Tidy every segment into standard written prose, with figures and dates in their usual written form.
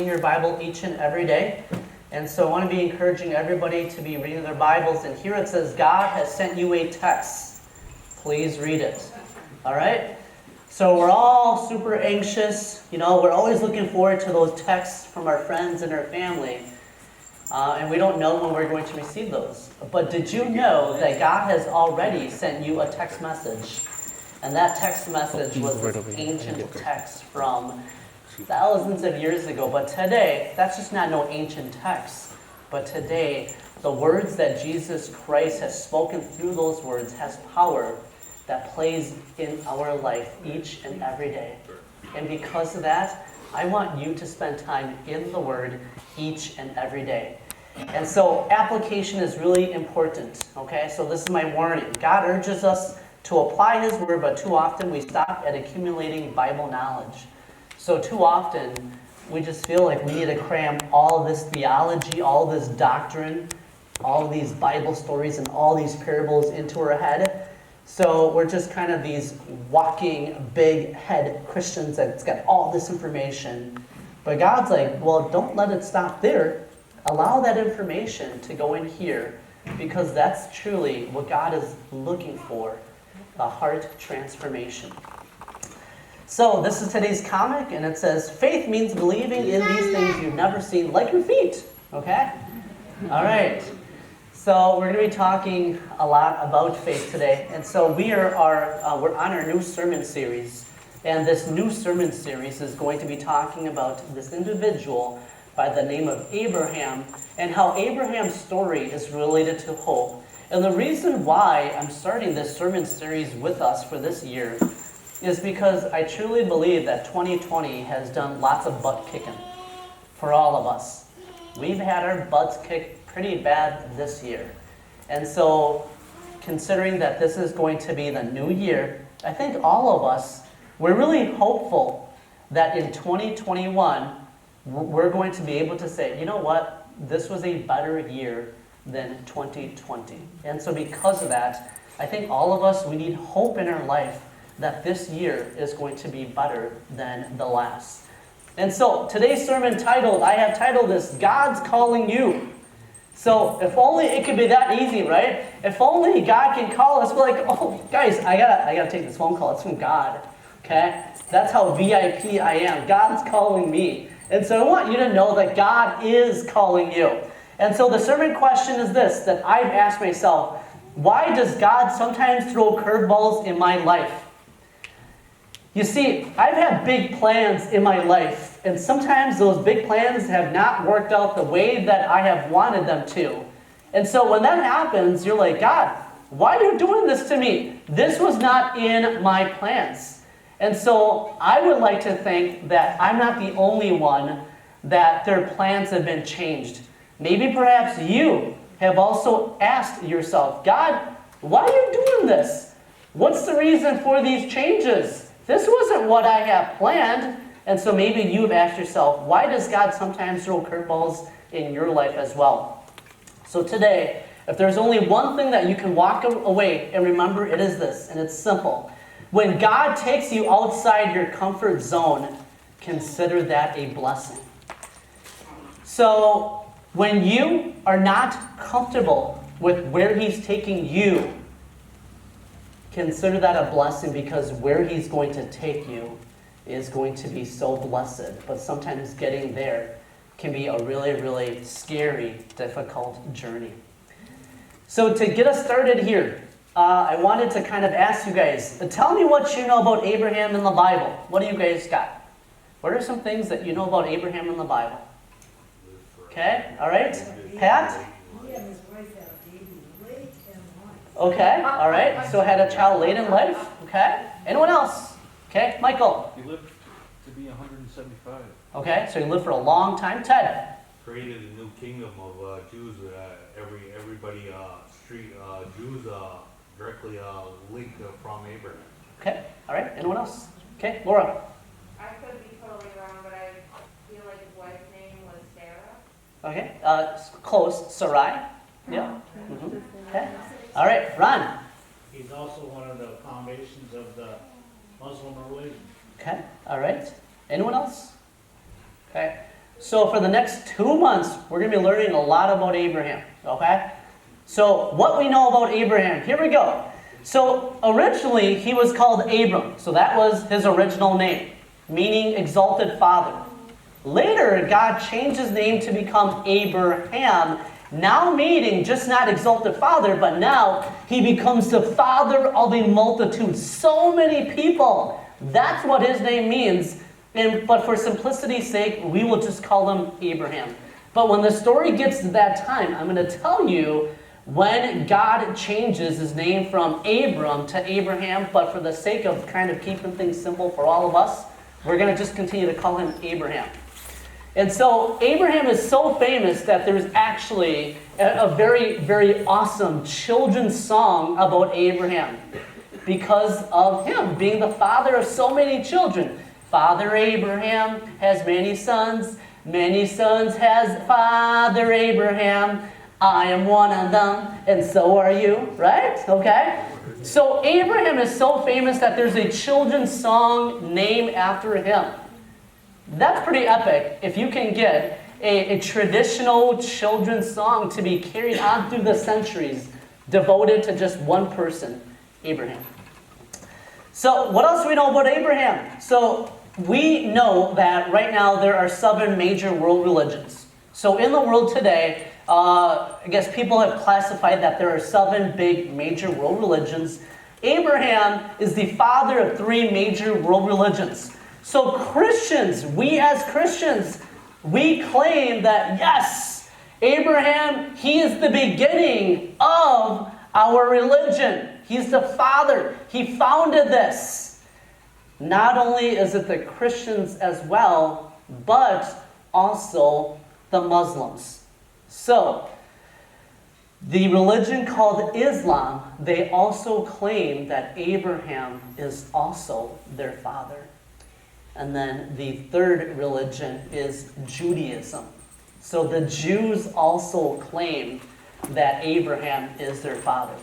your Bible each and every day. And so I want to be encouraging everybody to be reading their Bibles. And here it says, God has sent you a text. Please read it. All right? So we're all super anxious. We're always looking forward to those texts from our friends and our family. And we don't know when we're going to receive those. But did you know that God has already sent you a text message? And that text message was this ancient text from thousands of years ago. But today, that's just not no ancient text. But today, the words that Jesus Christ has spoken through those words has power that plays in our life each and every day. And because of that, I want you to spend time in the Word each and every day. And so application is really important, okay? So this is my warning. God urges us to apply His Word, but too often we stop at accumulating Bible knowledge. So too often we just feel like we need to cram all this theology, all this doctrine, all these Bible stories and all these parables into our head. So we're just kind of these walking big head Christians that's got all this information. But God's like, well, don't let it stop there. Allow that information to go in here, because that's truly what God is looking for, a heart transformation. So this is today's comic, and it says, faith means believing in these things you've never seen, like your feet. Okay? All right. So we're going to be talking a lot about faith today. And so we're on our new sermon series. And this new sermon series is going to be talking about this individual by the name of Abraham, and how Abraham's story is related to hope. And the reason why I'm starting this sermon series with us for this year is because I truly believe that 2020 has done lots of butt kicking for all of us. We've had our butts kicked pretty bad this year. And so, considering that this is going to be the new year, I think all of us, we're really hopeful that in 2021, we're going to be able to say, you know what, this was a better year than 2020. And so because of that, I think all of us, we need hope in our life that this year is going to be better than the last. And so today's sermon I have titled this, God's Calling You. So if only it could be that easy, right? If only God can call us, we're like, oh, guys, I gotta take this phone call. It's from God, okay? That's how VIP I am. God's calling me. And so I want you to know that God is calling you. And so the sermon question is this, that I've asked myself, why does God sometimes throw curveballs in my life? You see, I've had big plans in my life, and sometimes those big plans have not worked out the way that I have wanted them to. And so when that happens, you're like, God, why are you doing this to me? This was not in my plans. And so I would like to think that I'm not the only one that their plans have been changed. Maybe perhaps you have also asked yourself, God, why are you doing this? What's the reason for these changes? This wasn't what I have planned. And so maybe you've asked yourself, why does God sometimes throw curveballs in your life as well? So today, if there's only one thing that you can walk away and remember, it is this, and it's simple. When God takes you outside your comfort zone, consider that a blessing. So when you are not comfortable with where He's taking you, consider that a blessing, because where He's going to take you is going to be so blessed. But sometimes getting there can be a really, really scary, difficult journey. So to get us started here, I wanted to kind of ask you guys, tell me what you know about Abraham in the Bible. What do you guys got? What are some things that you know about Abraham in the Bible? Okay, all right. Pat? Okay, all right. So had a child late in life. Okay. Anyone else? Okay, Michael? He lived to be 175. Okay, so he lived for a long time. Ted? Created a new kingdom of Jews. Everybody, Jews directly linked from Abraham. Okay, all right. Anyone else? Okay, Laura? I could be totally wrong, but I feel like his wife's name was Sarah. Okay, close. Sarai? Yeah. Mm-hmm. Okay. All right, Ron? He's also one of the foundations of the Muslim religion. Okay, all right. Anyone else? Okay. So for the next 2 months, we're going to be learning a lot about Abraham, okay? So what we know about Abraham, here we go. So originally, he was called Abram. So that was his original name, meaning exalted father. Later, God changed his name to become Abraham, now meaning just not exalted father, but now he becomes the father of a multitude. So many people. That's what his name means. But for simplicity's sake, we will just call him Abraham. But when the story gets to that time, I'm going to tell you when God changes his name from Abram to Abraham. But for the sake of kind of keeping things simple for all of us, we're going to just continue to call him Abraham. And so Abraham is so famous that there's actually a very, very awesome children's song about Abraham because of him being the father of so many children. Father Abraham has many sons has Father Abraham. I am one of them, and so are you, right? Okay? So Abraham is so famous that there's a children's song named after him. That's pretty epic if you can get a traditional children's song to be carried on through the centuries, devoted to just one person, Abraham. So what else do we know about Abraham? So we know that right now there are 7 major world religions. So in the world today, I guess people have classified that there are 7 big major world religions. Abraham is the father of 3 major world religions. So Christians, we as Christians, we claim that yes, Abraham, he is the beginning of our religion. He's the father. He founded this. Not only is it the Christians as well, but also the Muslims. So, the religion called Islam, they also claim that Abraham is also their father. And then the third religion is Judaism. So the Jews also claim that Abraham is their father.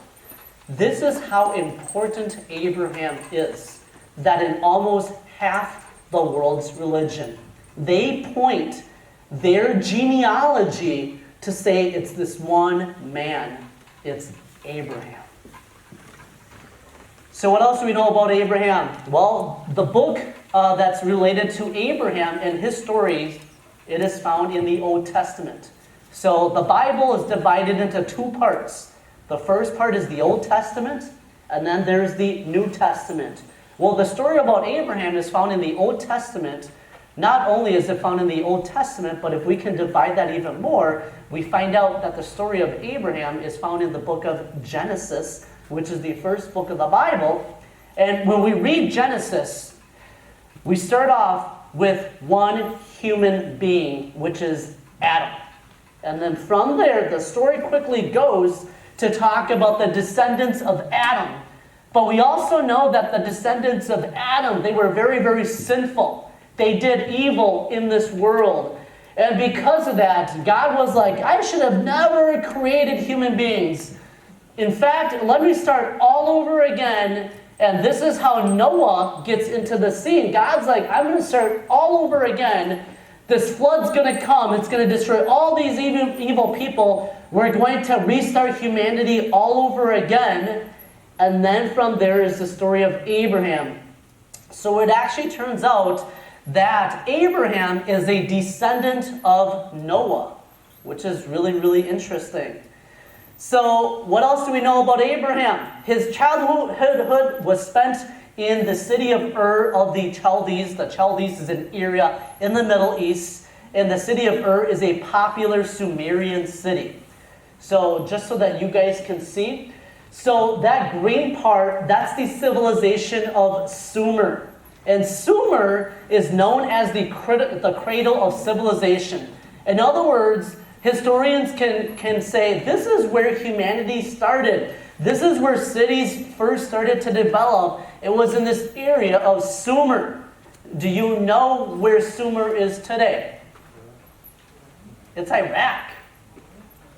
This is how important Abraham is, that in almost half the world's religion, they point their genealogy to say it's this one man. It's Abraham. So what else do we know about Abraham? Well, the book that's related to Abraham and his story, it is found in the Old Testament. So the Bible is divided into 2 parts. The first part is the Old Testament, and then there's the New Testament. Well, the story about Abraham is found in the Old Testament. Not only is it found in the Old Testament, but if we can divide that even more, we find out that the story of Abraham is found in the book of Genesis, which is the first book of the Bible. And when we read Genesis, we start off with one human being, which is Adam. And then from there, the story quickly goes to talk about the descendants of Adam. But we also know that the descendants of Adam, they were very, very sinful. They did evil in this world. And because of that, God was like, I should have never created human beings. In fact, let me start all over again. And this is how Noah gets into the scene. God's like, I'm going to start all over again. This flood's going to come. It's going to destroy all these evil people. We're going to restart humanity all over again. And then from there is the story of Abraham. So it actually turns out that Abraham is a descendant of Noah, which is really, really interesting. So what else do we know about Abraham? His childhood was spent in the city of Ur of the Chaldees. The Chaldees is an area in the Middle East. And the city of Ur is a popular Sumerian city. So just so that you guys can see. So that green part, that's the civilization of Sumer. And Sumer is known as the cradle of civilization. In other words, historians can say this is where humanity started. This is where cities first started to develop. It was in this area of Sumer. Do you know where Sumer is today? It's Iraq.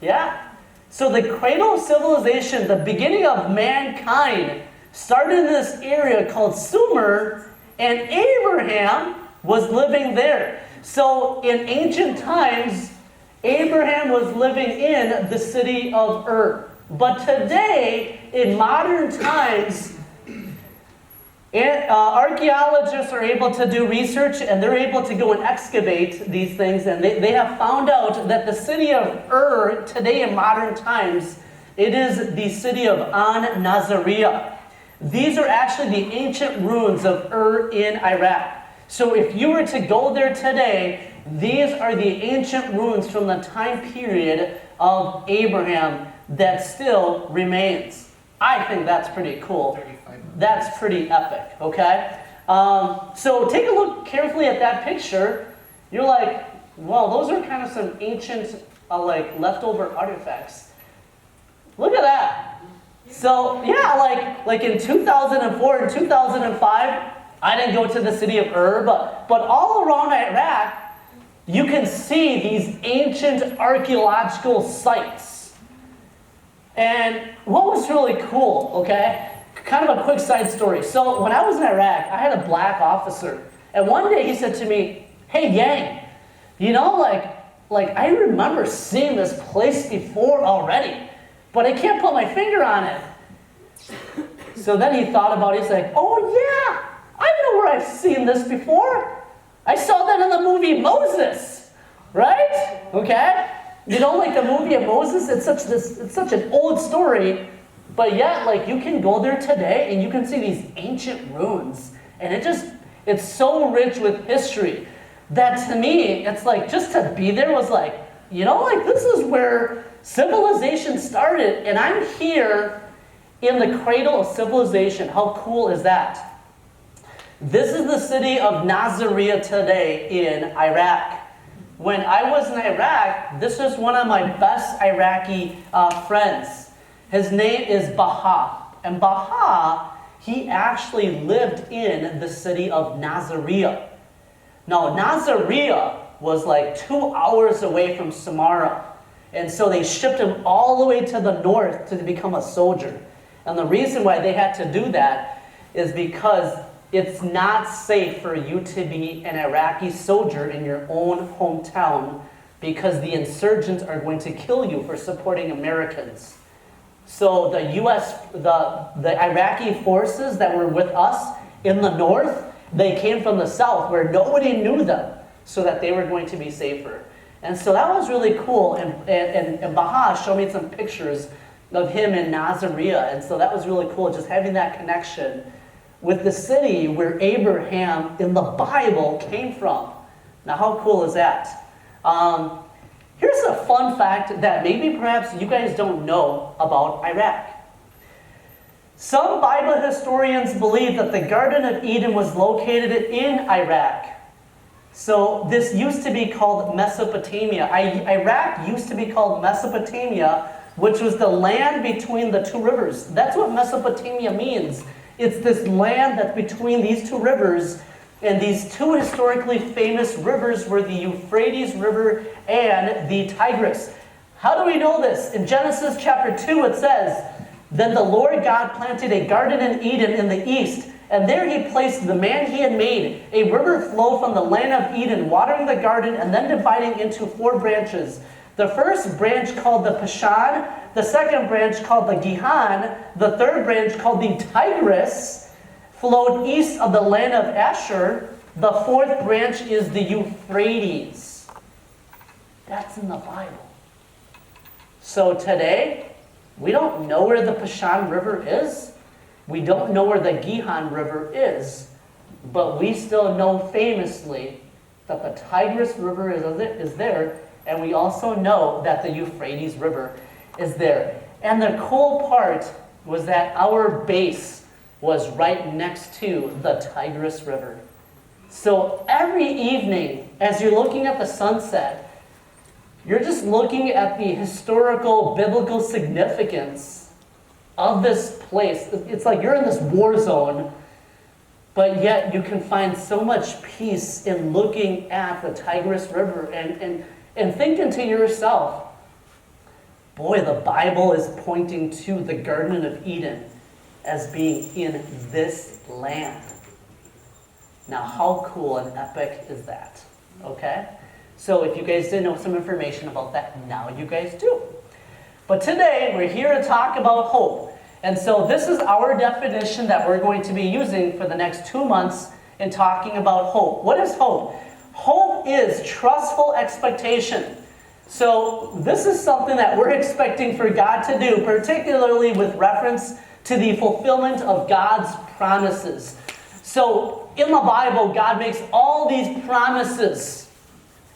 Yeah. So the cradle of civilization, the beginning of mankind, started in this area called Sumer, and Abraham was living there. So in ancient times, Abraham was living in the city of Ur. But today, in modern times, archaeologists are able to do research and they're able to go and excavate these things, and they have found out that the city of Ur today in modern times, it is the city of An Nazariya. These are actually the ancient ruins of Ur in Iraq. So if you were to go there today, these are the ancient ruins from the time period of Abraham that still remains. I think that's pretty cool. That's pretty epic, okay? So take a look carefully at that picture. You're like, well, those are kind of some ancient, like leftover artifacts. Look at that. So yeah, like in 2004 and 2005, I didn't go to the city of Ur, but all around Iraq, you can see these ancient archaeological sites. And what was really cool, okay? Kind of a quick side story. So when I was in Iraq, I had a black officer. And one day he said to me, "Hey gang, you know, like I remember seeing this place before already, but I can't put my finger on it." So then he thought about it. He's like, "Oh yeah, I know where I've seen this before. I saw that in the movie Moses, right?" Okay? You know, like the movie of Moses, it's such an old story, but yet, like, you can go there today and you can see these ancient ruins, and it's so rich with history that to me, it's like just to be there was like, you know, like this is where civilization started, and I'm here in the cradle of civilization. How cool is that? This is the city of Nazariya today in Iraq. When I was in Iraq, this is one of my best Iraqi friends. His name is Baha. And Baha, he actually lived in the city of Nazariya. Now, Nazariya was like 2 hours away from Samarra. And so they shipped him all the way to the north to become a soldier. And the reason why they had to do that is because it's not safe for you to be an Iraqi soldier in your own hometown, because the insurgents are going to kill you for supporting Americans. So the the Iraqi forces that were with us in the north, they came from the south where nobody knew them, so that they were going to be safer. And so that was really cool. And Baha showed me some pictures of him in Nazariya. And so that was really cool, just having that connection with the city where Abraham in the Bible came from. Now, how cool is that? Here's a fun fact that maybe perhaps you guys don't know about Iraq. Some Bible historians believe that the Garden of Eden was located in Iraq. So this used to be called Mesopotamia. Iraq used to be called Mesopotamia, which was the land between the two rivers. That's what Mesopotamia means. It's this land that's between these two rivers, and these two historically famous rivers were the Euphrates River and the Tigris. How do we know this? In Genesis chapter 2 it says, "Then the Lord God planted a garden in Eden in the east, and there he placed the man he had made. A river flowed from the land of Eden, watering the garden and then dividing into 4 branches. The first branch called the Pishon, the second branch called the Gihon, the third branch called the Tigris, flowed east of the land of Asher. The fourth branch is the Euphrates." That's in the Bible. So today, we don't know where the Pishon River is. We don't know where the Gihon River is. But we still know famously that the Tigris River is there, and we also know that the Euphrates River is there. And the cool part was that our base was right next to the Tigris River. So every evening, as you're looking at the sunset, you're just looking at the historical, biblical significance of this place. It's like you're in this war zone, but yet you can find so much peace in looking at the Tigris River and thinking to yourself, boy, the Bible is pointing to the Garden of Eden as being in this land. Now, how cool and epic is that? Okay? So if you guys didn't know some information about that, now you guys do. But today, we're here to talk about hope. And so this is our definition that we're going to be using for the next 2 months in talking about hope. What is hope? Hope is trustful expectation. So this is something that we're expecting for God to do, particularly with reference to the fulfillment of God's promises. So in the Bible, God makes all these promises.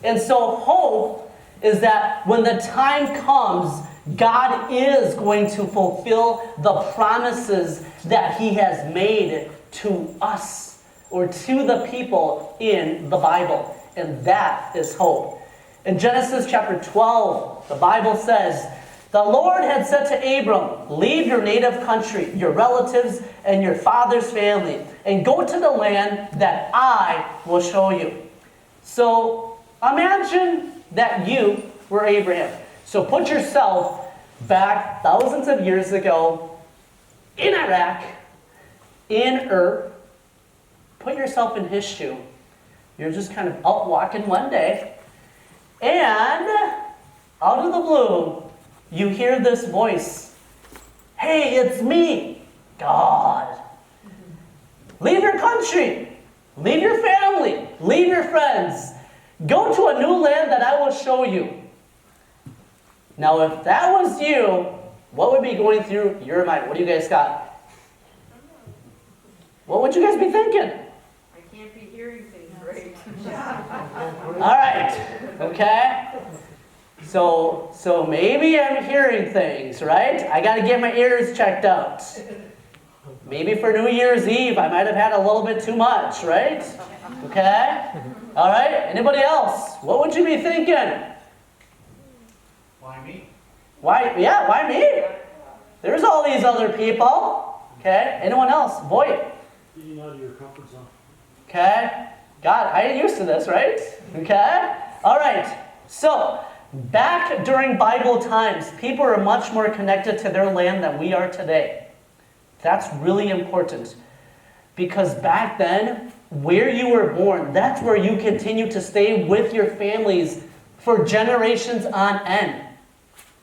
And so hope is that when the time comes, God is going to fulfill the promises that He has made to us or to the people in the Bible. And that is hope. In Genesis chapter 12, the Bible says, "The Lord had said to Abram, 'Leave your native country, your relatives, and your father's family, and go to the land that I will show you.'" So imagine that you were Abraham. So put yourself back thousands of years ago in Iraq, in Ur. Put yourself in his shoe. You're just kind of out walking one day, and out of the blue, you hear this voice. "Hey, it's me, God. Leave your country, leave your family, leave your friends. Go to a new land that I will show you." Now, if that was you, what would be going through your mind? What do you guys got? What would you guys be thinking? I can't be hearing things right. All right, okay? So maybe I'm hearing things, right? I got to get my ears checked out. Maybe for New Year's Eve, I might have had a little bit too much, right? Okay? All right, anybody else? What would you be thinking? Why me? Why me? There's all these other people. Okay, anyone else? Boy. Getting out of your comfort zone. Okay, God, I ain't used to this, right? Okay, all right. So, back during Bible times, people are much more connected to their land than we are today. That's really important. Because back then, where you were born, that's where you continue to stay with your families for generations on end.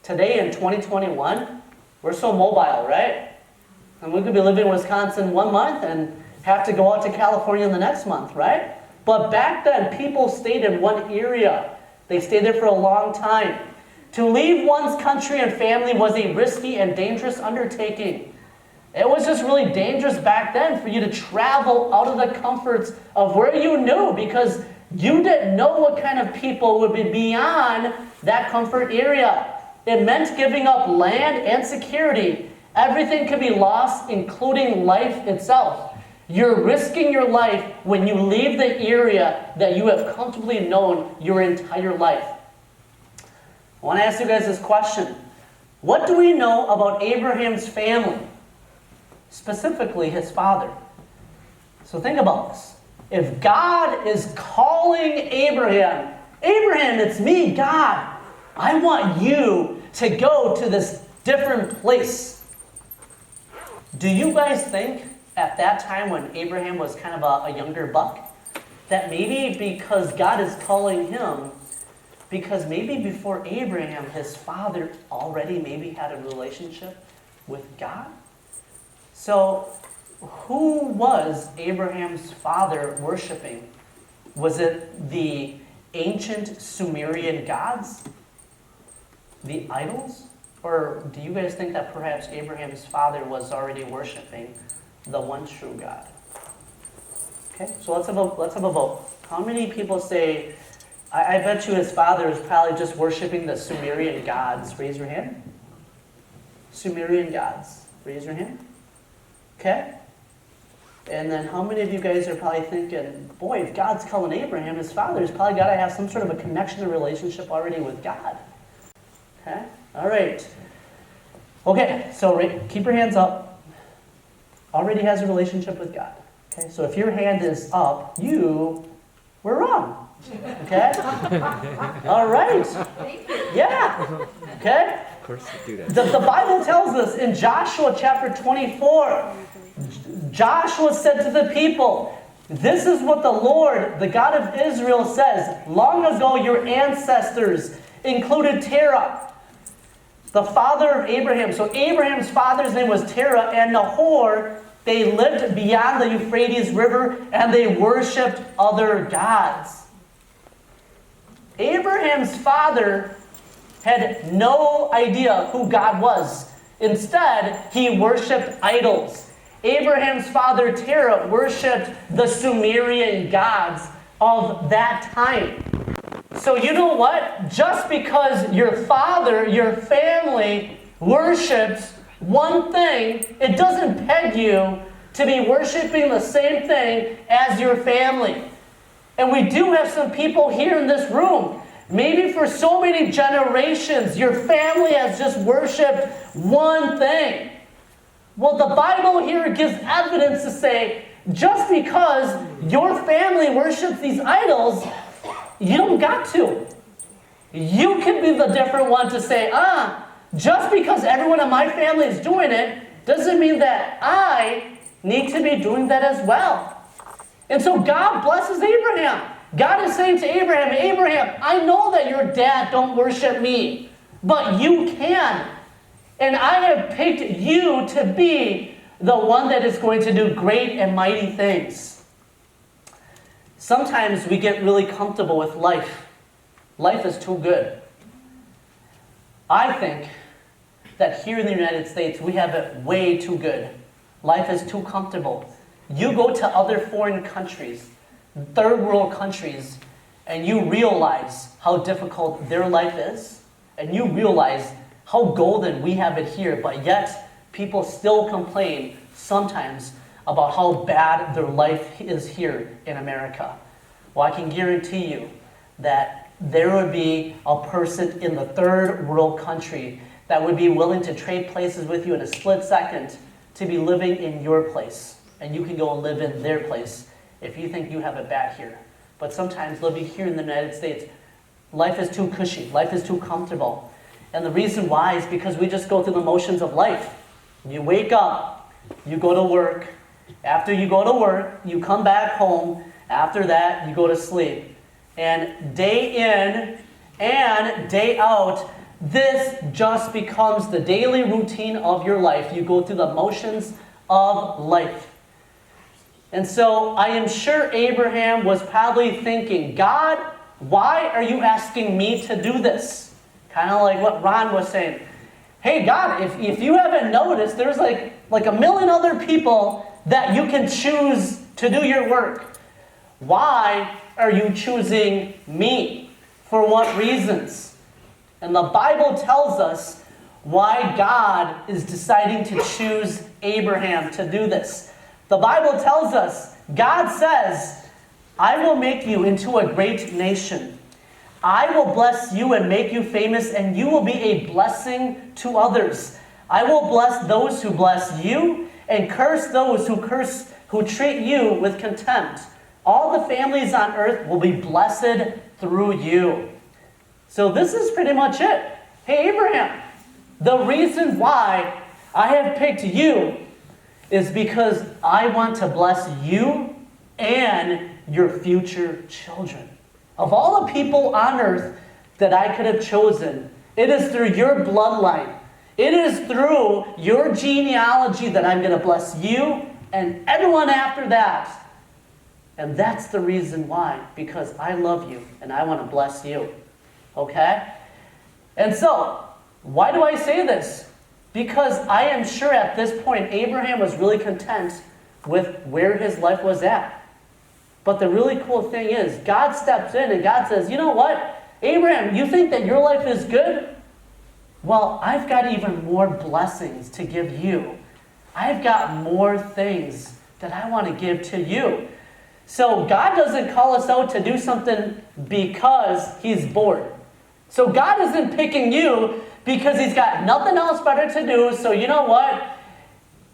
Today in 2021, we're so mobile, right? And we could be living in Wisconsin 1 month and have to go out to California in the next month, right? But back then, people stayed in one area. They stayed there for a long time. To leave one's country and family was a risky and dangerous undertaking. It was just really dangerous back then for you to travel out of the comforts of where you knew, because you didn't know what kind of people would be beyond that comfort area. It meant giving up land and security. Everything could be lost, including life itself. You're risking your life when you leave the area that you have comfortably known your entire life. I want to ask you guys this question. What do we know about Abraham's family? Specifically, his father. So think about this. If God is calling Abraham, "Abraham, it's me, God. I want you to go to this different place." Do you guys think at that time when Abraham was kind of a younger buck, that maybe because God is calling him, because maybe before Abraham, his father already maybe had a relationship with God? So, who was Abraham's father worshiping? Was it the ancient Sumerian gods? The idols? Or do you guys think that perhaps Abraham's father was already worshiping the one true God? Okay, so let's have a vote. How many people say, I bet you his father is probably just worshiping the Sumerian gods? Raise your hand. Sumerian gods. Raise your hand. Okay? And then how many of you guys are probably thinking, boy, if God's calling Abraham, his father's probably got to have some sort of a connection or relationship already with God. Okay? All right. Okay, so keep your hands up. Already has a relationship with God. Okay, so if your hand is up, you were wrong. Okay? All right. Yeah. Okay? Of course you do that. The Bible tells us in Joshua chapter 24, Joshua said to the people, This is what the Lord, the God of Israel, says. Long ago, your ancestors included Terah, the father of Abraham. So Abraham's father's name was Terah, and Nahor. They lived beyond the Euphrates River, and they worshipped other gods. Abraham's father had no idea who God was. Instead, he worshipped idols. Abraham's father, Terah, worshipped the Sumerian gods of that time. So you know what? Just because your father, your family, worships one thing, it doesn't peg you to be worshiping the same thing as your family. And we do have some people here in this room. Maybe for so many generations, your family has just worshipped one thing. Well, the Bible here gives evidence to say, just because your family worships these idols, you don't got to. You can be the different one to say, just because everyone in my family is doing it, doesn't mean that I need to be doing that as well. And so God blesses Abraham. God is saying to Abraham, Abraham, I know that your dad don't worship me, but you can. And I have picked you to be the one that is going to do great and mighty things. Sometimes we get really comfortable with life. Life is too good. I think that here in the United States, we have it way too good. Life is too comfortable. You go to other foreign countries, third world countries, and you realize how difficult their life is, and you realize how golden we have it here, but yet people still complain sometimes about how bad their life is here in America. Well, I can guarantee you that there would be a person in the third world country that would be willing to trade places with you in a split second to be living in your place. And you can go and live in their place if you think you have it bad here. But sometimes living here in the United States, life is too cushy, life is too comfortable. And the reason why is because we just go through the motions of life. You wake up, you go to work. After you go to work, you come back home. After that, you go to sleep. And day in and day out, this just becomes the daily routine of your life. You go through the motions of life. And so I am sure Abraham was probably thinking, God, why are you asking me to do this? Kind of like what Ron was saying. Hey, God, if you haven't noticed, there's like a million other people that you can choose to do your work. Why are you choosing me? For what reasons? And the Bible tells us why God is deciding to choose Abraham to do this. The Bible tells us, God says, I will make you into a great nation. I will bless you and make you famous, and you will be a blessing to others. I will bless those who bless you, and curse those who treat you with contempt. All the families on earth will be blessed through you. So this is pretty much it. Hey, Abraham, the reason why I have picked you is because I want to bless you and your future children. Of all the people on earth that I could have chosen, it is through your bloodline. It is through your genealogy that I'm going to bless you and everyone after that. And that's the reason why, because I love you and I want to bless you. Okay? And so, why do I say this? Because I am sure at this point Abraham was really content with where his life was at. But the really cool thing is, God steps in and God says, you know what? Abraham, you think that your life is good? Well, I've got even more blessings to give you. I've got more things that I want to give to you. So God doesn't call us out to do something because he's bored. So God isn't picking you because he's got nothing else better to do. So you know what?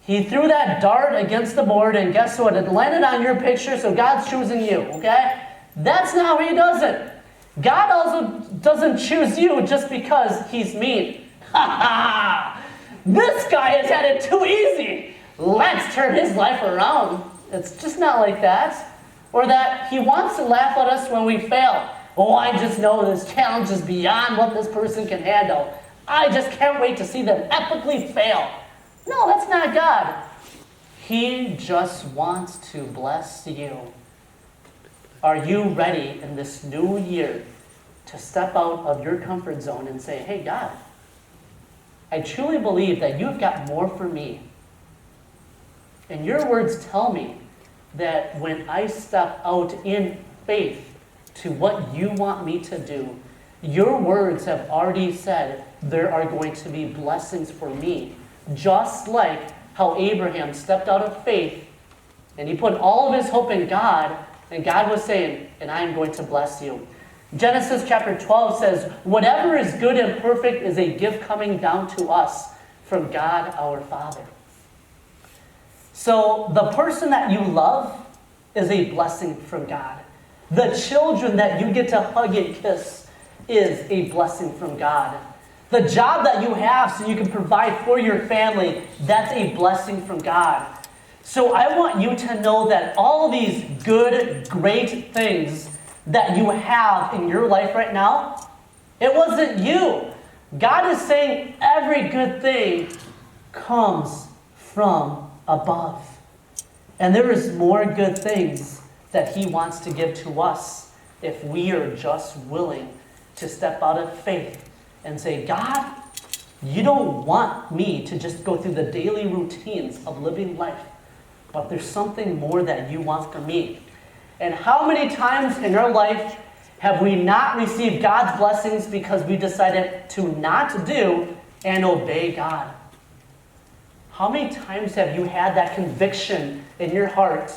He threw that dart against the board, and guess what? It landed on your picture, so God's choosing you, okay? That's not how he does it. God also doesn't choose you just because he's mean. Ha ha! This guy has had it too easy. Let's turn his life around. It's just not like that. Or that he wants to laugh at us when we fail. Oh, I just know this challenge is beyond what this person can handle. I just can't wait to see them epically fail. No, that's not God. He just wants to bless you. Are you ready in this new year to step out of your comfort zone and say, hey, God, I truly believe that you've got more for me. And your words tell me that when I step out in faith to what you want me to do, your words have already said there are going to be blessings for me. Just like how Abraham stepped out of faith and he put all of his hope in God, and God was saying, and I'm going to bless you. Genesis chapter 12 says, whatever is good and perfect is a gift coming down to us from God our Father. So the person that you love is a blessing from God. The children that you get to hug and kiss is a blessing from God. The job that you have so you can provide for your family, that's a blessing from God. So I want you to know that all these good, great things that you have in your life right now, it wasn't you. God is saying every good thing comes from above. And there is more good things that he wants to give to us if we are just willing to step out of faith and say, God, you don't want me to just go through the daily routines of living life, but there's something more that you want from me. And how many times in our life have we not received God's blessings because we decided to not do and obey God? How many times have you had that conviction in your heart?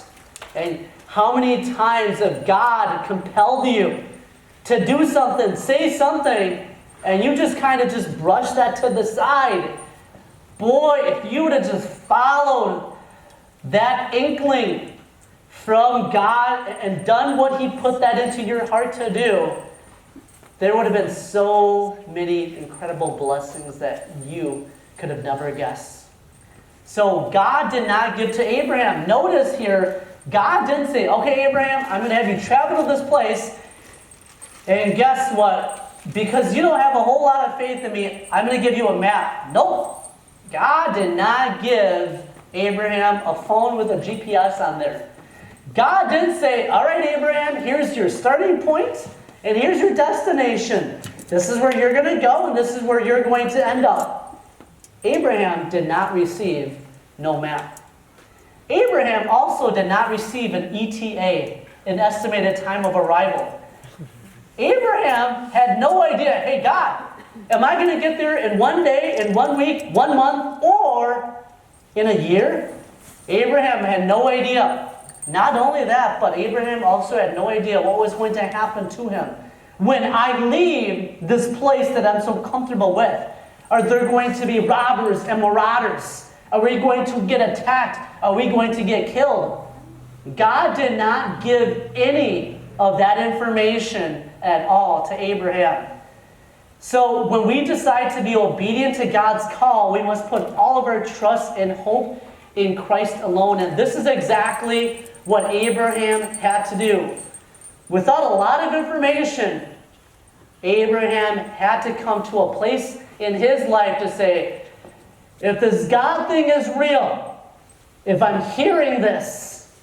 And how many times have God compelled you to do something, say something, and you just kind of just brush that to the side? Boy, if you would have just followed that inkling from God and done what he put that into your heart to do, there would have been so many incredible blessings that you could have never guessed. So God did not give to Abraham. Notice here, God didn't say, okay, Abraham, I'm going to have you travel to this place, and guess what? Because you don't have a whole lot of faith in me, I'm going to give you a map. Nope. God did not give Abraham a phone with a GPS on there. God didn't say, all right, Abraham, here's your starting point, and here's your destination. This is where you're going to go, and this is where you're going to end up. Abraham did not receive no map. Abraham also did not receive an ETA, an estimated time of arrival. Abraham had no idea, hey, God, am I going to get there in 1 day, in 1 week, 1 month, or in a year? Abraham had no idea. Not only that, but Abraham also had no idea what was going to happen to him. When I leave this place that I'm so comfortable with, are there going to be robbers and marauders? Are we going to get attacked? Are we going to get killed? God did not give any of that information at all to Abraham. So when we decide to be obedient to God's call, we must put all of our trust and hope in Christ alone. And this is exactly what Abraham had to do. Without a lot of information, Abraham had to come to a place in his life to say, if this God thing is real, if I'm hearing this,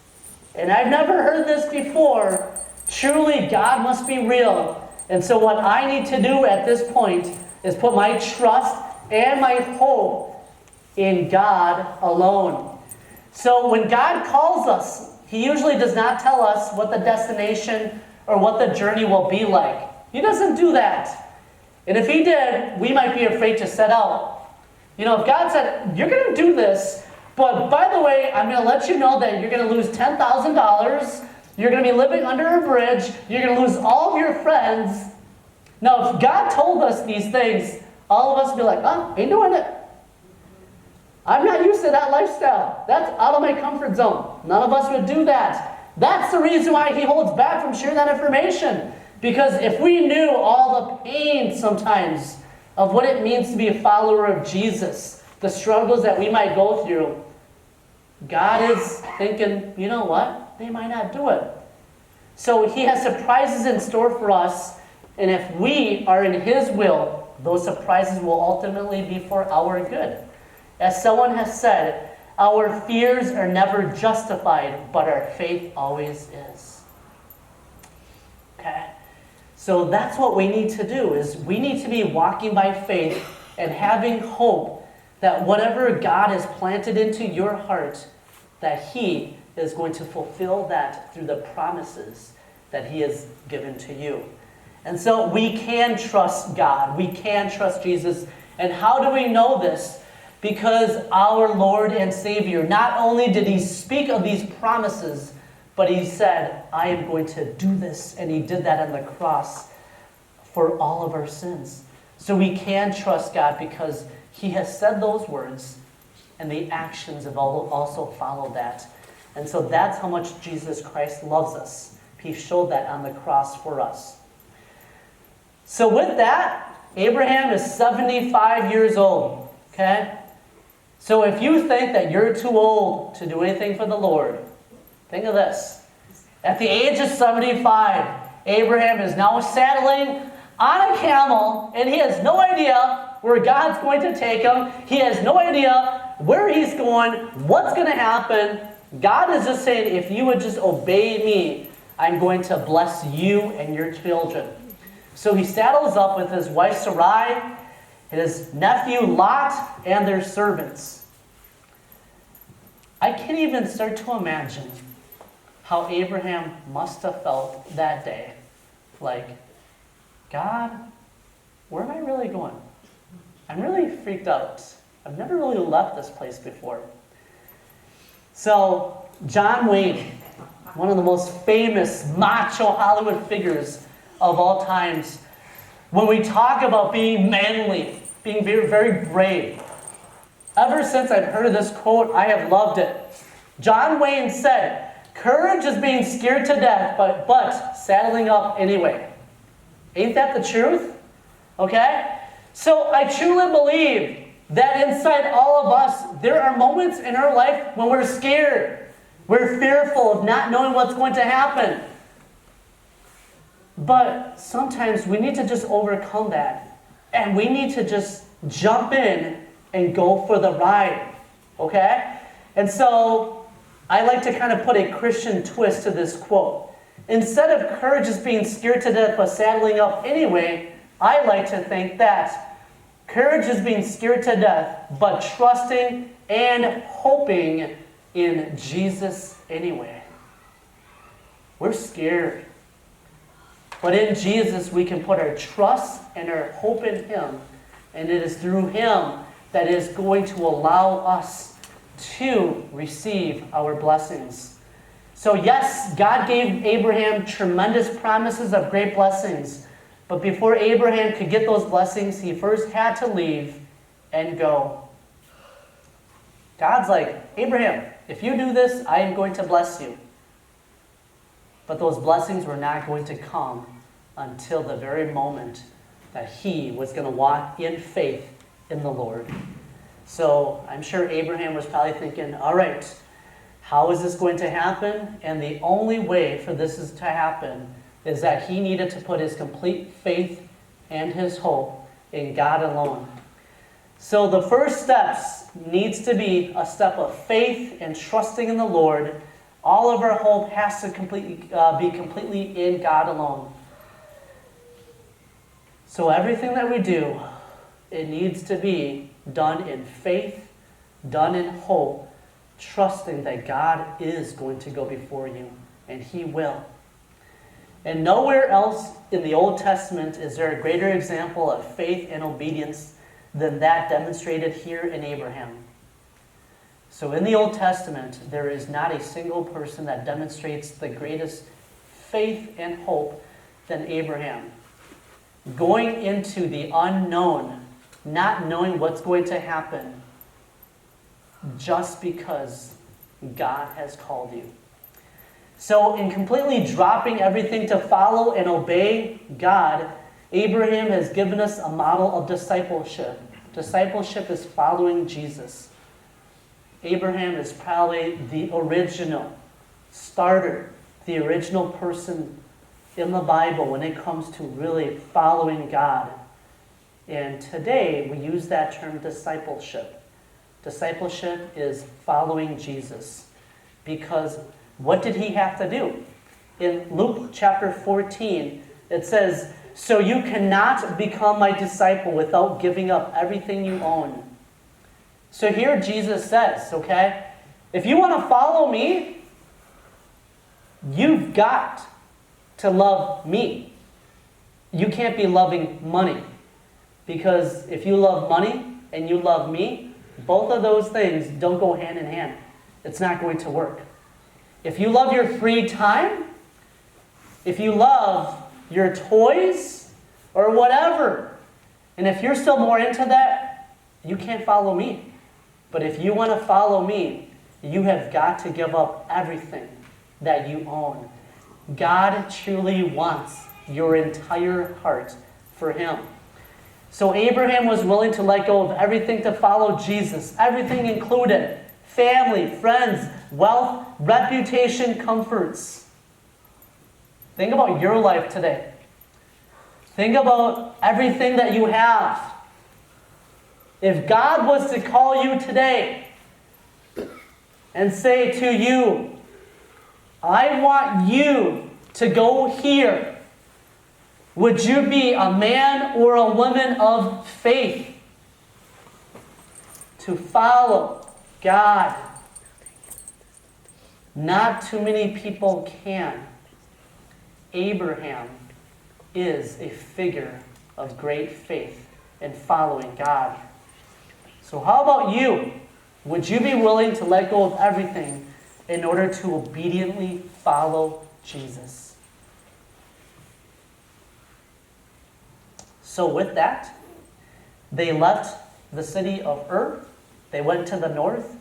and I've never heard this before, truly God must be real. And so what I need to do at this point is put my trust and my hope in God alone. So when God calls us, he usually does not tell us what the destination or what the journey will be like. He doesn't do that. And if he did, we might be afraid to set out. You know, if God said, you're going to do this, but by the way, I'm going to let you know that you're going to lose $10,000, you're going to be living under a bridge, you're going to lose all of your friends. Now, if God told us these things, all of us would be like, oh, ain't doing it. I'm not used to that lifestyle. That's out of my comfort zone. None of us would do that. That's the reason why he holds back from sharing that information. Because if we knew all the pain sometimes of what it means to be a follower of Jesus, the struggles that we might go through, God is thinking, you know what? They might not do it. So he has surprises in store for us, and if we are in his will, those surprises will ultimately be for our good. As someone has said, our fears are never justified, but our faith always is. Okay? So that's what we need to do, is we need to be walking by faith and having hope that whatever God has planted into your heart, that he is going to fulfill that through the promises that he has given to you. And so we can trust God. We can trust Jesus. And how do we know this? Because our Lord and Savior, not only did he speak of these promises, but he said, I am going to do this. And he did that on the cross for all of our sins. So we can trust God because he has said those words, and the actions have also followed that. And so that's how much Jesus Christ loves us. He showed that on the cross for us. So with that, Abraham is 75 years old. Okay? So if you think that you're too old to do anything for the Lord, think of this. At the age of 75, Abraham is now saddling on a camel, and he has no idea where God's going to take him. He has no idea where he's going, what's going to happen. God is just saying, if you would just obey me, I'm going to bless you and your children. So he saddles up with his wife Sarai, his nephew Lot, and their servants. I can't even start to imagine how Abraham must have felt that day. Like, God, where am I really going? I'm really freaked out. I've never really left this place before. So, John Wayne, one of the most famous macho Hollywood figures of all times, when we talk about being manly, being very, very brave, ever since I've heard of this quote, I have loved it. John Wayne said, courage is being scared to death, but saddling up anyway. Ain't that the truth? Okay? So I truly believe that inside all of us, there are moments in our life when we're scared. We're fearful of not knowing what's going to happen. But sometimes we need to just overcome that. And we need to just jump in and go for the ride. Okay? And so I like to kind of put a Christian twist to this quote. Instead of courage is being scared to death but saddling up anyway, I like to think that courage is being scared to death but trusting and hoping in Jesus anyway. We're scared. But in Jesus we can put our trust and our hope in him. And it is through him that is going to allow us to receive our blessings. So yes, God gave Abraham tremendous promises of great blessings. But before Abraham could get those blessings, he first had to leave and go. God's like, Abraham, if you do this, I am going to bless you. But those blessings were not going to come until the very moment that he was going to walk in faith in the Lord. So I'm sure Abraham was probably thinking, all right, how is this going to happen? And the only way for this is to happen is that he needed to put his complete faith and his hope in God alone. So the first steps needs to be a step of faith and trusting in the Lord. All of our hope has to be completely in God alone. So everything that we do, it needs to be done in faith, done in hope, trusting that God is going to go before you, and he will. And nowhere else in the Old Testament is there a greater example of faith and obedience than that demonstrated here in Abraham. So in the Old Testament, there is not a single person that demonstrates the greatest faith and hope than Abraham. Going into the unknown, not knowing what's going to happen, just because God has called you. So in completely dropping everything to follow and obey God, Abraham has given us a model of discipleship. Discipleship is following Jesus. Abraham is probably the original starter the original person in the Bible when it comes to really following God. And today we use that term discipleship. Discipleship is following Jesus. Because what did he have to do? In Luke chapter 14, it says, "So you cannot become my disciple without giving up everything you own." So here Jesus says, okay, if you want to follow me, you've got to love me. You can't be loving money. Because if you love money and you love me, both of those things don't go hand in hand. It's not going to work. If you love your free time, if you love your toys or whatever, and if you're still more into that, you can't follow me. But if you want to follow me, you have got to give up everything that you own. God truly wants your entire heart for him. So Abraham was willing to let go of everything to follow Jesus. Everything included. Family, friends, wealth, reputation, comforts. Think about your life today. Think about everything that you have. If God was to call you today and say to you, I want you to go here, would you be a man or a woman of faith to follow God? Not too many people can. Abraham is a figure of great faith in following God. So how about you? Would you be willing to let go of everything in order to obediently follow Jesus? So with that, they left the city of Ur, they went to the north,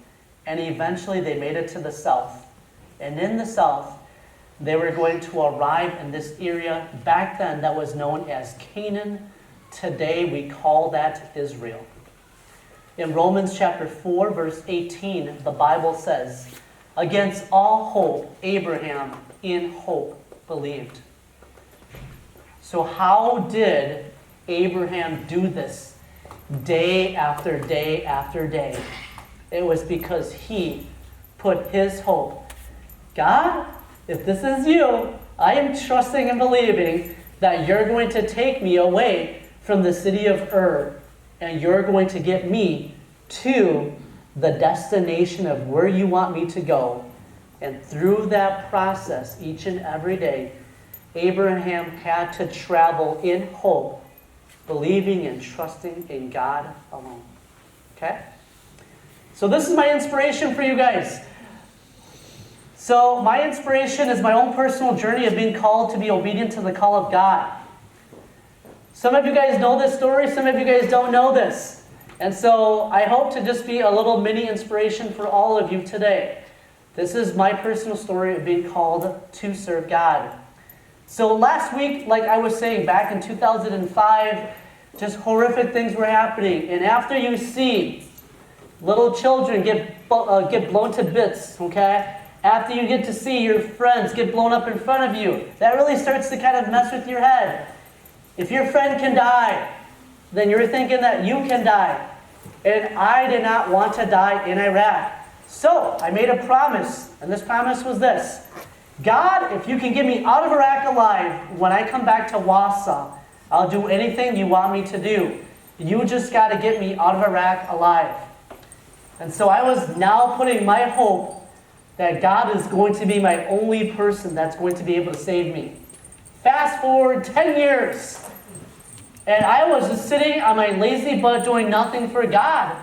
and eventually they made it to the south. And in the south, they were going to arrive in this area back then that was known as Canaan. Today we call that Israel. In Romans chapter 4, verse 18, the Bible says, "Against all hope, Abraham in hope believed." So how did Abraham do this day after day after day? It was because he put his hope. God, if this is you, I am trusting and believing that you're going to take me away from the city of Ur, and you're going to get me to the destination of where you want me to go. And through that process, each and every day, Abraham had to travel in hope, believing and trusting in God alone. Okay? So this is my inspiration for you guys. So my inspiration is my own personal journey of being called to be obedient to the call of God. Some of you guys know this story, some of you guys don't know this. And so I hope to just be a little mini inspiration for all of you today. This is my personal story of being called to serve God. So last week, like I was saying, back in 2005, just horrific things were happening. And after you see little children get blown to bits, okay? After you get to see your friends get blown up in front of you, that really starts to kind of mess with your head. If your friend can die, then you're thinking that you can die. And I did not want to die in Iraq. So I made a promise, and this promise was this. God, if you can get me out of Iraq alive, when I come back to Wausau, I'll do anything you want me to do. You just got to get me out of Iraq alive. And so I was now putting my hope that God is going to be my only person that's going to be able to save me. Fast forward 10 years. And I was just sitting on my lazy butt doing nothing for God.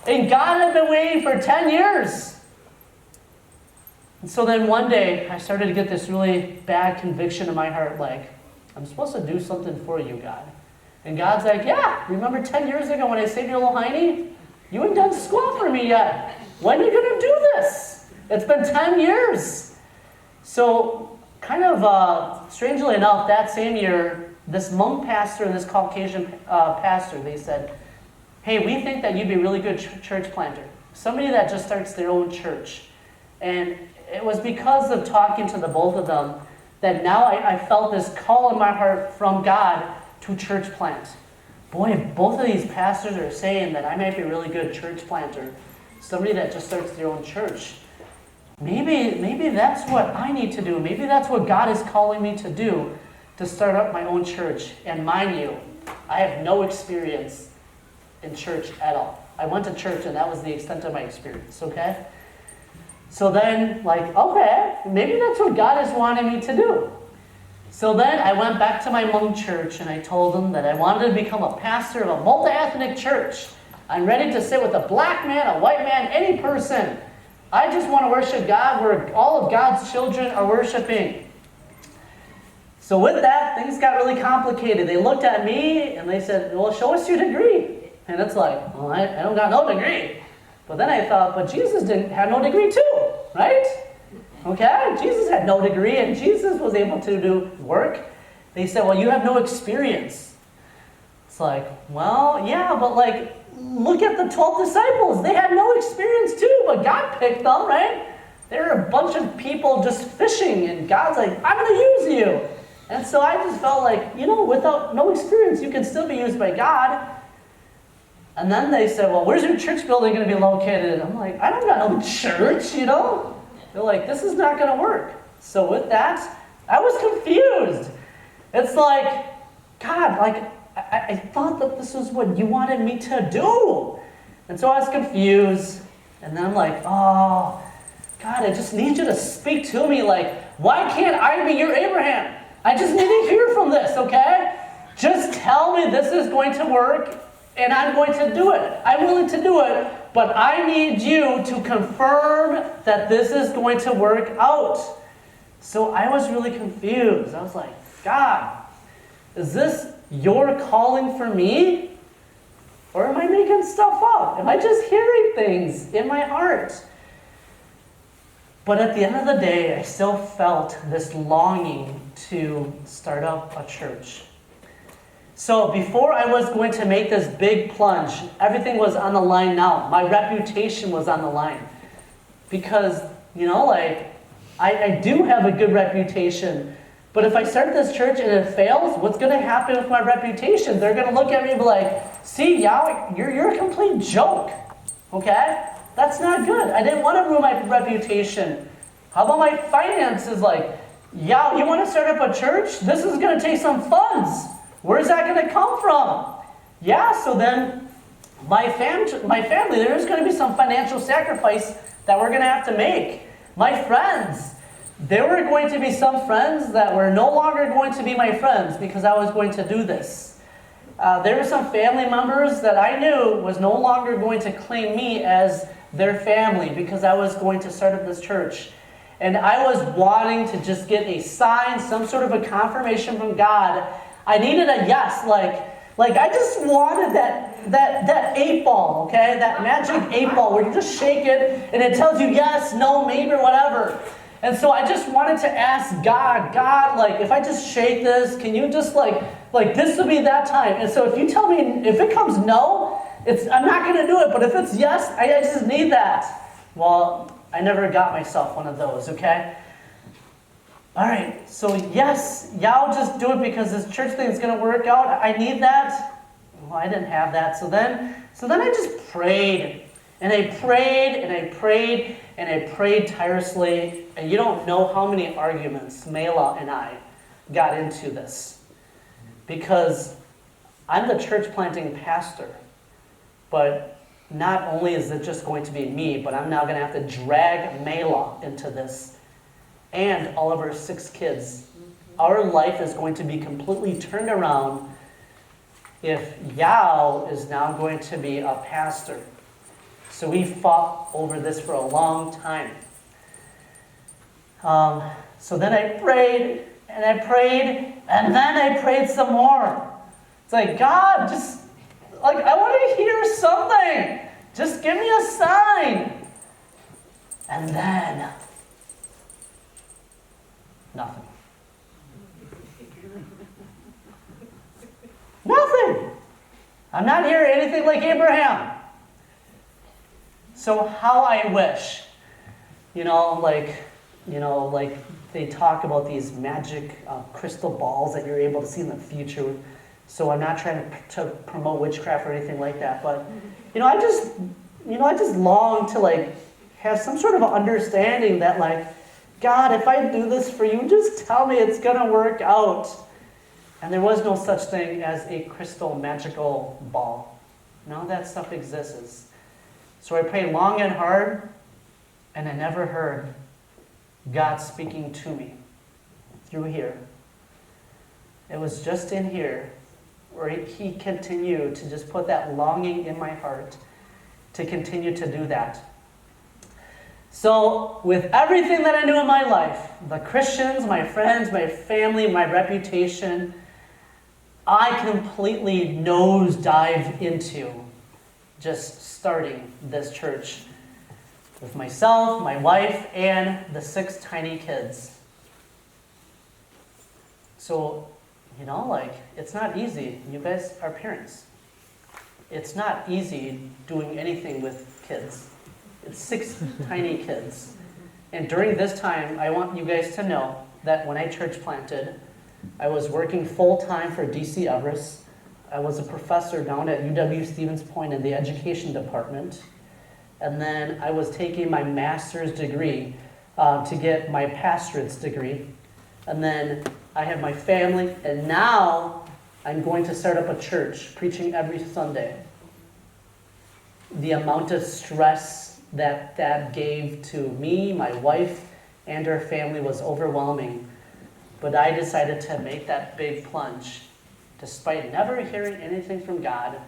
And God had been waiting for 10 years. And so then one day, I started to get this really bad conviction in my heart, like, I'm supposed to do something for you, God. And God's like, yeah, remember 10 years ago when I saved your little hiney? You ain't done squat for me yet. When are you going to do this? It's been 10 years. So, kind of strangely enough, that same year, this Hmong pastor and this Caucasian pastor, they said, hey, we think that you'd be a really good church planter. Somebody that just starts their own church. And it was because of talking to the both of them that now I felt this call in my heart from God to church plant. Boy, both of these pastors are saying that I might be a really good church planter, somebody that just starts their own church. Maybe that's what I need to do. Maybe that's what God is calling me to do, to start up my own church. And mind you, I have no experience in church at all. I went to church and that was the extent of my experience, okay? So then, okay, maybe that's what God is wanting me to do. So then I went back to my Hmong church and I told them that I wanted to become a pastor of a multi-ethnic church. I'm ready to sit with a black man, a white man, any person. I just want to worship God where all of God's children are worshiping. So with that, things got really complicated. They looked at me and they said, well, show us your degree. And it's like, well, I don't got no degree. But then I thought, but Jesus didn't have no degree too, right? Okay, Jesus had no degree and Jesus was able to do work. They said, well, you have no experience. It's like, well, yeah, but look at the 12 disciples. They had no experience too, but God picked them, right? They were a bunch of people just fishing, and God's like, I'm going to use you. And so I just felt like, without no experience, you can still be used by God. And then they said, well, where's your church building going to be located? And I'm like, I don't got no church, They're like, this is not going to work. So with that, I was confused. It's like, God, I thought that this was what you wanted me to do. And so I was confused. And then I'm like, oh, God, I just need you to speak to me. Why can't I be your Abraham? I just need to hear from this, okay? Just tell me this is going to work, and I'm going to do it. I'm willing to do it, but I need you to confirm that this is going to work out. So I was really confused. I was like, God, is this your calling for me? Or am I making stuff up? Am I just hearing things in my heart? But at the end of the day, I still felt this longing to start up a church. So before I was going to make this big plunge, everything was on the line now. My reputation was on the line. Because, I do have a good reputation. But if I start this church and it fails, what's going to happen with my reputation? They're going to look at me and be like, see, Yao, you're a complete joke. Okay? That's not good. I didn't want to ruin my reputation. How about my finances? Yao, you want to start up a church? This is going to take some funds. Where's that going to come from? Yeah, so then my family, there's going to be some financial sacrifice that we're going to have to make. My friends, there were going to be some friends that were no longer going to be my friends because I was going to do this. There were some family members that I knew was no longer going to claim me as their family because I was going to start up this church. And I was wanting to just get a sign, some sort of a confirmation from God. I needed a yes, I just wanted that 8-ball, okay? That magic 8-ball where you just shake it and it tells you yes, no, maybe, or whatever. And so I just wanted to ask God, if I just shake this, can you just this will be that time. And so if you tell me, if it comes no, I'm not going to do it. But if it's yes, I just need that. Well, I never got myself one of those, okay? All right, so yes, Yao, just do it because this church thing is going to work out. I need that. Well, I didn't have that. So then I just prayed. And I prayed, and I prayed, and I prayed tirelessly. And you don't know how many arguments Mela and I got into this. Because I'm the church planting pastor. But not only is it just going to be me, but I'm now going to have to drag Mela into this. And all of our 6 kids. Our life is going to be completely turned around if Yao is now going to be a pastor. So we fought over this for a long time. So then I prayed, and I prayed, and then I prayed some more. It's like, God, just, I want to hear something. Just give me a sign. And then, nothing. Nothing. I'm not hearing anything like Abraham. So how I wish, like they talk about these magic crystal balls that you're able to see in the future. So I'm not trying to promote witchcraft or anything like that, but I just long to like have some sort of understanding that like, God, if I do this for you, just tell me it's gonna work out. And there was no such thing as a crystal magical ball. None of that stuff exists. So I prayed long and hard, and I never heard God speaking to me through here. It was just in here where he continued to just put that longing in my heart to continue to do that. So with everything that I knew in my life, the Christians, my friends, my family, my reputation, I completely nosedived into just starting this church with myself, my wife, and the 6 tiny kids. So, it's not easy. You guys are parents. It's not easy doing anything with kids. It's 6 tiny kids. And during this time, I want you guys to know that when I church planted, I was working full-time for DC Everest. I was a professor down at UW Stevens Point in the education department. And then I was taking my master's degree to get my pastorate's degree. And then I have my family, and now I'm going to start up a church, preaching every Sunday. The amount of stress that gave to me, my wife, and our family was overwhelming. But I decided to make that big plunge, despite never hearing anything from God,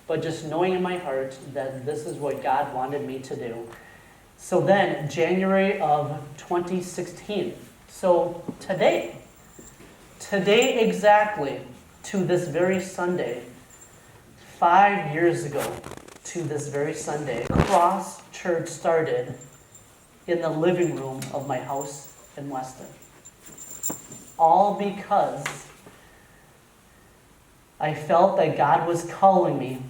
but just knowing in my heart that this is what God wanted me to do. So then, January of 2016, so today exactly, to this very Sunday, 5 years ago to this very Sunday, Cross Church started in the living room of my house in Weston. All because I felt that God was calling me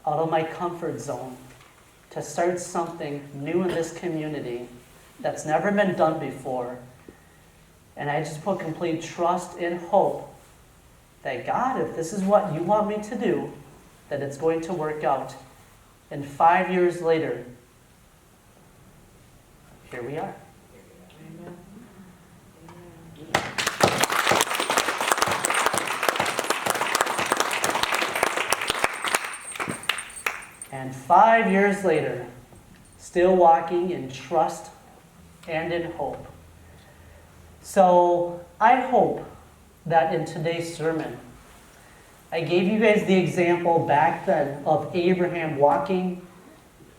out of my comfort zone to start something new in this community that's never been done before. And I just put complete trust and hope that God, if this is what you want me to do, that it's going to work out. And 5 years later, here we are. And 5 years later, still walking in trust and in hope. So I hope that in today's sermon, I gave you guys the example back then of Abraham walking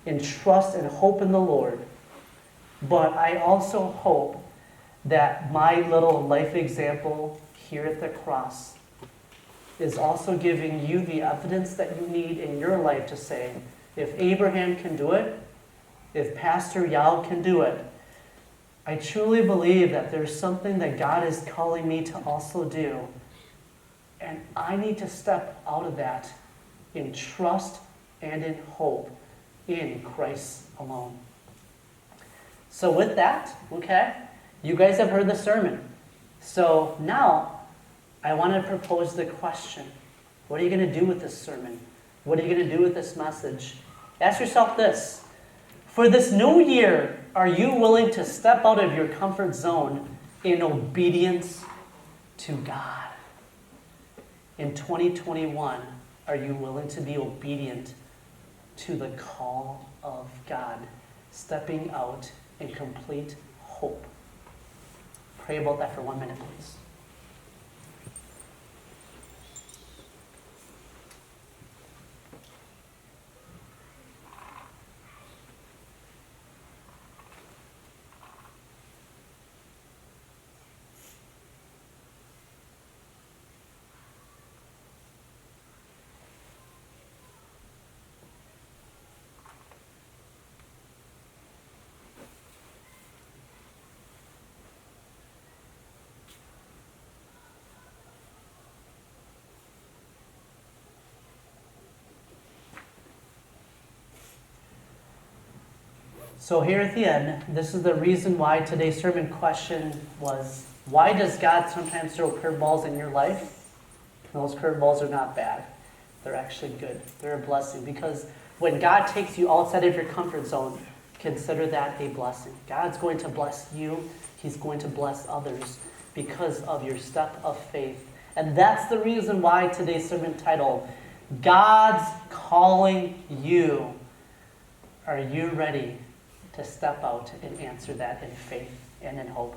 in trust and hope in the Lord. But I also hope that my little life example here at the cross is also giving you the evidence that you need in your life to say, if Abraham can do it, if Pastor Yao can do it, I truly believe that there's something that God is calling me to also do. And I need to step out of that in trust and in hope in Christ alone. So with that, okay, you guys have heard the sermon. So now I want to propose the question. What are you going to do with this sermon? What are you going to do with this message? Ask yourself this. For this new year, are you willing to step out of your comfort zone in obedience to God? In 2021, are you willing to be obedient to the call of God, stepping out in complete hope? Pray about that for 1 minute, please. So here at the end, this is the reason why today's sermon question was, why does God sometimes throw curveballs in your life? Those curveballs are not bad. They're actually good. They're a blessing, because when God takes you outside of your comfort zone, consider that a blessing. God's going to bless you. He's going to bless others because of your step of faith. And that's the reason why today's sermon title, God's Calling You. Are you ready to step out and answer that in faith and in hope?